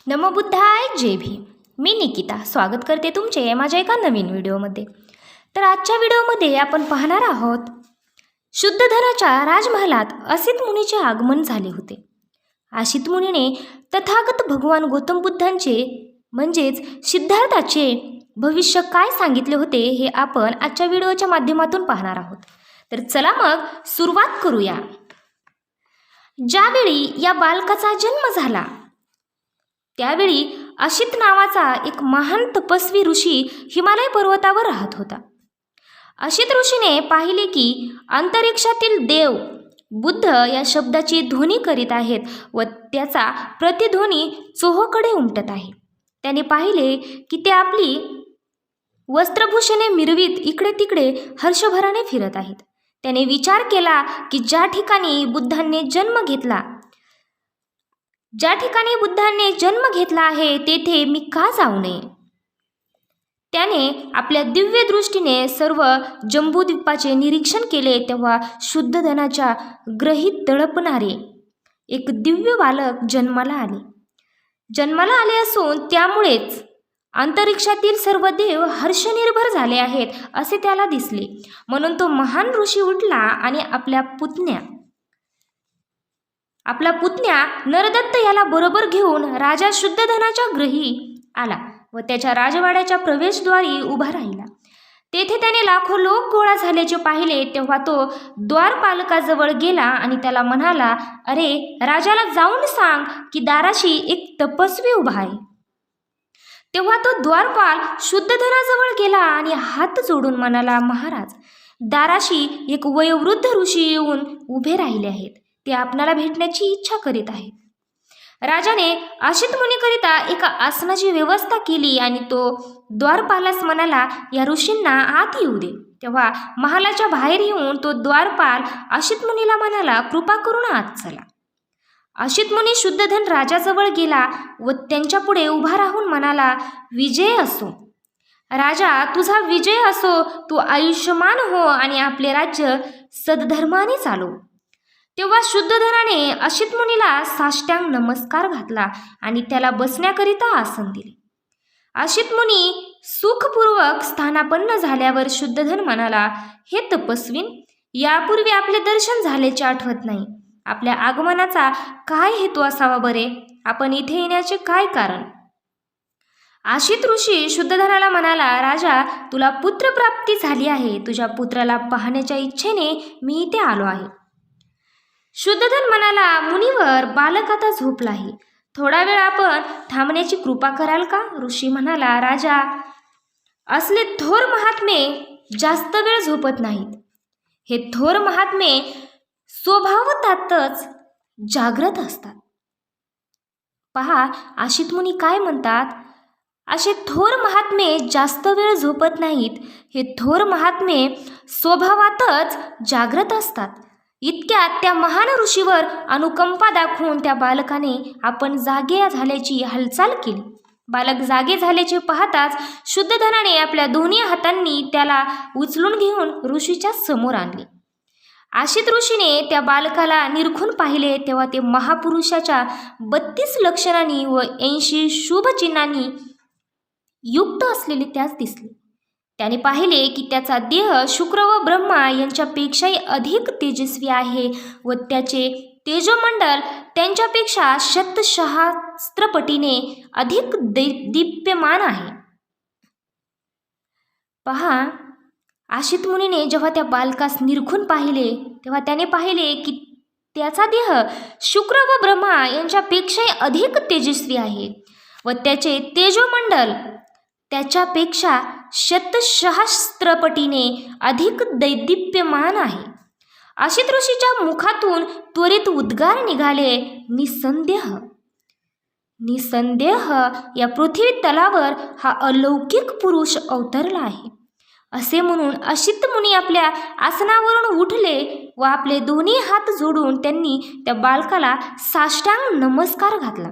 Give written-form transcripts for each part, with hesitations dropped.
नमो बुद्धाय जय भीम. मी निकिता स्वागत करते तुमचे माझ्या एका नवीन व्हिडिओमध्ये. तर आजच्या व्हिडिओमध्ये आपण पाहणार आहोत शुद्धधनाच्या राजमहालात असित मुनीचे आगमन झाले होते. असित मुनीने तथागत भगवान गौतम बुद्धांचे म्हणजेच सिद्धार्थाचे भविष्य काय सांगितले होते हे आपण आजच्या व्हिडिओच्या माध्यमातून पाहणार आहोत. तर चला मग सुरुवात करूया. ज्यावेळी या बालकाचा जन्म झाला त्यावेळी असित नावाचा एक महान तपस्वी ऋषी हिमालय पर्वतावर राहत होता. असित ऋषीने पाहिले की अंतरिक्षातील देव बुद्ध या शब्दाची ध्वनी करीत आहेत व त्याचा प्रतिध्वनी चोहोकडे उमटत आहे. त्याने पाहिले की ते आपली वस्त्रभूषणे मिरवीत इकडे तिकडे हर्षभराने फिरत आहेत. त्याने विचार केला की ज्या ठिकाणी बुद्धांनी जन्म घेतला आहे तेथे मी का जाऊ नये. त्याने आपल्या दिव्य दृष्टीने सर्व जंबूद्वीपाचे निरीक्षण केले तेव्हा शुद्धधनाच्या ग्रहीत तळपणारे एक दिव्य बालक जन्माला आले असून त्यामुळेच अंतरिक्षातील सर्व देव हर्षनिर्भर झाले आहेत असे त्याला दिसले. म्हणून तो महान ऋषी उठला आणि आपला पुतण्या नरदत्त याला बरोबर घेऊन राजा शुद्धधनाच्या ग्रही आला व त्याच्या राजवाड्याच्या प्रवेशद्वारी उभा राहिला. तेथे त्याने लाखो लोक गोळा झाल्याचे पाहिले तेव्हा तो द्वारपालकाजवळ गेला आणि त्याला म्हणाला, अरे राजाला जाऊन सांग की दाराशी एक तपस्वी उभा आहे. तेव्हा तो द्वारपाल शुद्धधनाजवळ गेला आणि हात जोडून म्हणाला, महाराज दाराशी एक वयोवृद्ध ऋषी येऊन उभे राहिले आहेत. ते आपणाला भेटण्याची इच्छा करीत आहेत. राजाने असित मुनीकरिता एका आसनाची व्यवस्था केली आणि तो द्वारपालास म्हणाला, या ऋषींना आत येऊ दे. तेव्हा महालाच्या बाहेर येऊन तो द्वारपाल असित मुनीला म्हणाला, कृपा करून आत चला. असित मुनी शुद्धधन राजाजवळ गेला व त्यांच्या पुढे उभा राहून म्हणाला, विजय असो राजा, तुझा विजय असो. तू आयुष्यमान हो आणि आपले राज्य सद्धर्माने चालव. तेव्हा शुद्धधनाने असित मुनीला साष्टांग नमस्कार घातला आणि त्याला बसण्याकरिता आसन दिले. असित मुनी सुखपूर्वक स्थानापन्न झाल्यावर शुद्धधन म्हणाला, हे तपस्वीन, यापूर्वी आपले दर्शन झाल्याचे आठवत नाही. आपल्या आगमनाचा काय हेतू असावा बरे? आपण इथे येण्याचे काय कारण? असित ऋषी शुद्धधनाला म्हणाला, राजा तुला पुत्रप्राप्ती झाली आहे. तुझ्या पुत्राला पाहण्याच्या इच्छेने मी इथे आलो आहे. शुद्धधन म्हणाला, मुनिवर बालक आता झोपला आहे. थोडा वेळ आपण थांबण्याची कृपा कराल का? ऋषी म्हणाला, राजा असले थोर महात्मे जास्त वेळ झोपत नाहीत. हे थोर महात्मे स्वभावतातच जागृत असतात. पहा असित मुनी काय म्हणतात, असे थोर महात्मे जास्त वेळ झोपत नाहीत. हे थोर महात्मे स्वभावातच जागृत असतात. इतक्यात त्या महान ऋषीवर अनुकंपा दाखवून त्या बालकाने आपण जागे झाल्याची हालचाल केली. बालक जागे झाल्याचे पाहताच शुद्धधनाने आपल्या दोन्ही हातांनी त्याला उचलून घेऊन ऋषीच्या समोर आणले. असित ऋषीने त्या बालकाला निरखून पाहिले तेव्हा ते महापुरुषाच्या 32 लक्षणांनी व 80 शुभचिन्हांनी युक्त असलेले त्यास दिसले. त्याने पाहिले की त्याचा देह शुक्र व ब्रह्मा यांच्यापेक्षाही अधिक तेजस्वी आहे व त्याचे तेजोमंडल त्यांच्यापेक्षा शतसहस्त्रपटीने अधिक दीप्यमान आहे. पहा असित मुनीने जेव्हा त्या बालकास निरखून पाहिले तेव्हा त्याने पाहिले की त्याचा देह शुक्र व ब्रह्मा यांच्यापेक्षाही अधिक तेजस्वी आहे व त्याचे तेजोमंडल त्याच्यापेक्षा शतसहस्त्रपटीने अधिक दैदिप्यमान आहे. असित ऋषीच्या मुखातून त्वरित उद्गार निघाले, निसंदेह या पृथ्वी तलावर हा अलौकिक पुरुष अवतरला आहे. असे म्हणून असित मुनी आपल्या आसनावरून उठले व आपले दोन्ही हात जोडून त्यांनी त्या बालकाला साष्टांग नमस्कार घातला.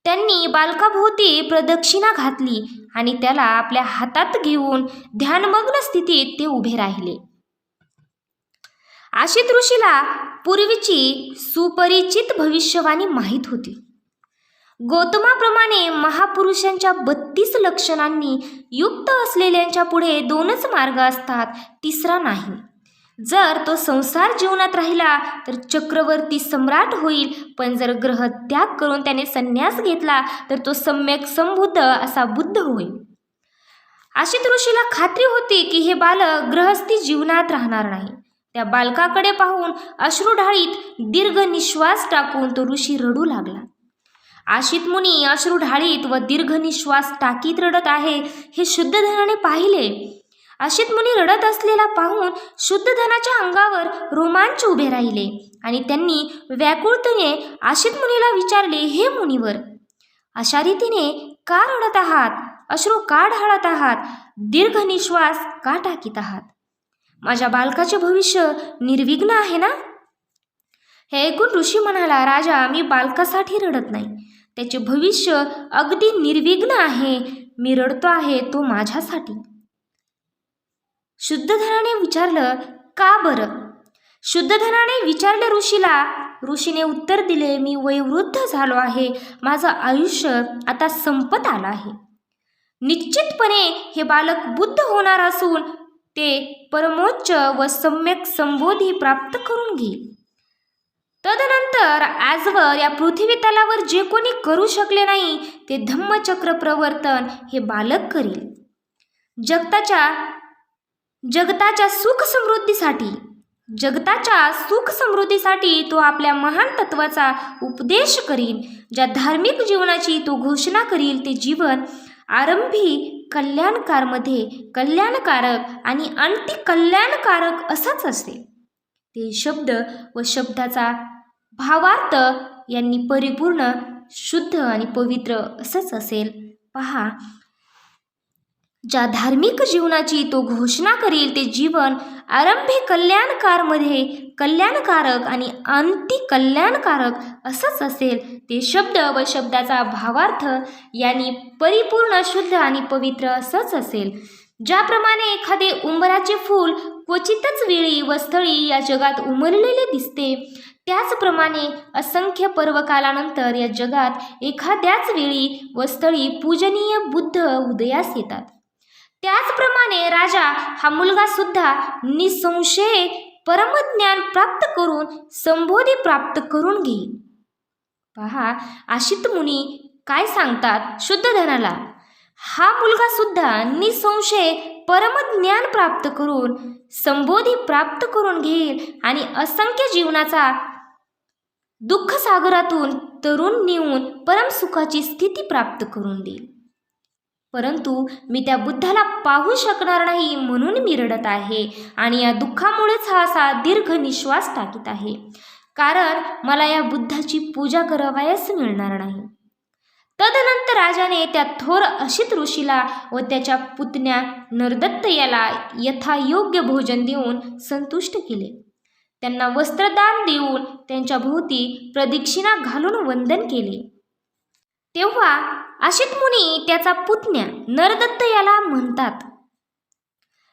त्यांनी बालकाभोवती प्रदक्षिणा घातली आणि त्याला आपल्या हातात घेऊन ध्यानमग्न स्थितीत ते उभे राहिले. असित ऋषीला पूर्वीची सुपरिचित भविष्यवाणी माहीत होती. गौतमाप्रमाणे महापुरुषांच्या 32 लक्षणांनी युक्त असलेल्यांच्या पुढे 2च मार्ग असतात, तिसरा नाही. जर तो संसार जीवनात राहिला तर चक्रवर्ती सम्राट होईल, पण जर ग्रहत्याग करून त्याने संन्यास घेतला तर तो सम्यक संबुद्ध असा बुद्ध होईल. अशीत ऋषीला खात्री होती की हे बालक गृहस्थी जीवनात राहणार नाही. त्या बालकाकडे पाहून अश्रुढाळीत दीर्घ निश्वास टाकून तो ऋषी रडू लागला. आशित मुनी अश्रुढाळीत व दीर्घ निश्वास टाकीत रडत आहे हे शुद्धधनाने पाहिले. आशित मुनी रडत असलेला पाहून शुद्धधनाच्या अंगावर रोमांच उभे राहिले आणि त्यांनी व्याकुळतेने आशित मुनीला विचारले, हे मुनिवर, अशा रीतीने का रडत आहात? अश्रू का ढाळत आहात? दीर्घ निश्वास का टाकीत आहात? माझ्या बालकाचे भविष्य निर्विघ्न आहे ना? हे ऐकून ऋषी म्हणाला, राजा, मी बालकासाठी रडत नाही, त्याचे भविष्य अगदी निर्विघ्न आहे. मी रडतो आहे तो माझ्यासाठी. शुद्धधनाने विचारलं, का बरं? शुद्धधनाने विचारले ऋषीला. ऋषीने उत्तर दिले, मी वयोवृद्ध झालो आहे, माझं आयुष्य आता संपत आलं आहे. निश्चितपणे हे बालक बुद्ध होणार असून ते परमोच्च व सम्यक संबोधी प्राप्त करून घेईल. तदनंतर आजवर या पृथ्वी तलावर जे कोणी करू शकले नाही ते धम्मचक्र प्रवर्तन हे बालक करील. जगताच्या सुख समृद्धीसाठी तो आपल्या महान तत्वाचा उपदेश करील. ज्या धार्मिक जीवनाची तो घोषणा करील ते जीवन आरंभी कल्याणकारक आणि अंती कल्याणकारक असंच असते. ते शब्द व शब्दाचा भावार्थ यांनी परिपूर्ण, शुद्ध आणि पवित्र असंच असेल. पहा, ज्या धार्मिक जीवनाची तो घोषणा करील ते जीवन आरंभी कल्याणकारक आणि अंती कल्याणकारक असंच असेल. ते शब्द व शब्दाचा भावार्थ यांनी परिपूर्ण, शुद्ध आणि पवित्र असंच असेल. ज्याप्रमाणे एखादे उंबराचे फूल क्वचितच वेळी व स्थळी या जगात उमललेले दिसते, त्याचप्रमाणे असंख्य पर्वकालानंतर या जगात एखाद्याच वेळी व स्थळी पूजनीय बुद्ध उदयास येतात. त्याचप्रमाणे राजा हा मुलगा सुद्धा निसंशय परमज्ञान प्राप्त करून संबोधी प्राप्त करून घेईल. पहा, आशित मुनी काय सांगतात शुद्धधनाला, हा मुलगा सुद्धा निसंशय परमज्ञान प्राप्त करून संबोधी प्राप्त करून घेईल आणि असंख्य जीवनाचा दुःख सागरातून तरुण नेऊन परमसुखाची स्थिती प्राप्त करून देईल. परंतु मी त्या बुद्धाला पाहू शकणार नाही म्हणून मी रडत आहे आणि या दुःखामुळेच हा असा दीर्घ निश्वास टाकीत आहे, कारण मला या बुद्धाची पूजा करावयास मिळणार नाही. तदनंतर राजाने त्या थोर अशित ऋषीला व त्याच्या पुतण्या नरदत्त याला यथायोग्य भोजन देऊन संतुष्ट केले. त्यांना वस्त्रदान देऊन त्यांच्या भोवती प्रदक्षिणा घालून वंदन केले. तेव्हा अशित मुनी त्याचा पुतण्या नरदत्त याला म्हणतात,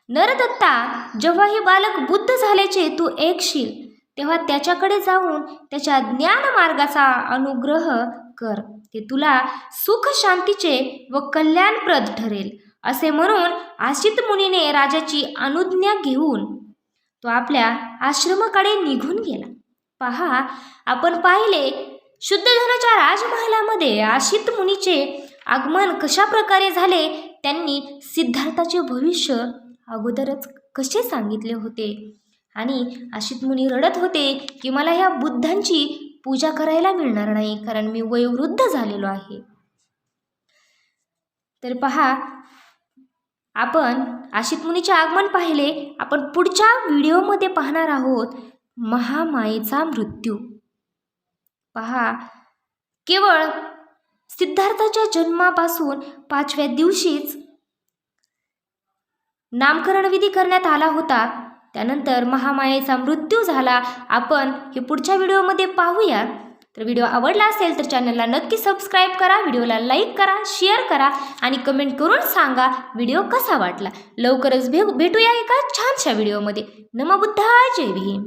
नरदत्ता, जेव्हा हे बालक बुद्ध झाल्याचे तू ऐकशील तेव्हा त्याच्याकडे जाऊन त्याच्या ज्ञान मार्गाचा अनुग्रह कर. ते तुला सुख शांतीचे व कल्याणप्रद ठरेल. असे म्हणून आशित मुनीने राजाची अनुज्ञा घेऊन तो आपल्या आश्रमाकडे निघून गेला. पहा, आपण पाहिले शुद्धधनाच्या राजमहालामध्ये आशित मुनीचे आगमन कशा प्रकारे झाले. त्यांनी सिद्धार्थाचे भविष्य अगोदरच कसे सांगितले होते आणि आशित मुनी रडत होते की मला ह्या बुद्धांची पूजा करायला मिळणार नाही, कारण मी वयोवृद्ध झालेलो आहे. तर पहा, आपण आशित मुनीचे आगमन पाहिले. आपण पुढच्या व्हिडिओमध्ये पाहणार आहोत महामायेचा मृत्यू. पहा, केवळ सिद्धार्थाच्या जन्मापासून 5व्या दिवशीच नामकरण विधी करण्यात आला होता. त्यानंतर महामायेचा मृत्यू झाला. आपण हे पुढच्या व्हिडिओमध्ये पाहूया. तर व्हिडिओ आवडला असेल तर चॅनलला नक्की सबस्क्राईब करा, व्हिडिओला लाईक करा, शेअर करा आणि कमेंट करून सांगा व्हिडिओ कसा वाटला. लवकरच भेटूया एका छानशा व्हिडिओमध्ये. नमो बुद्धाय, जय भीम.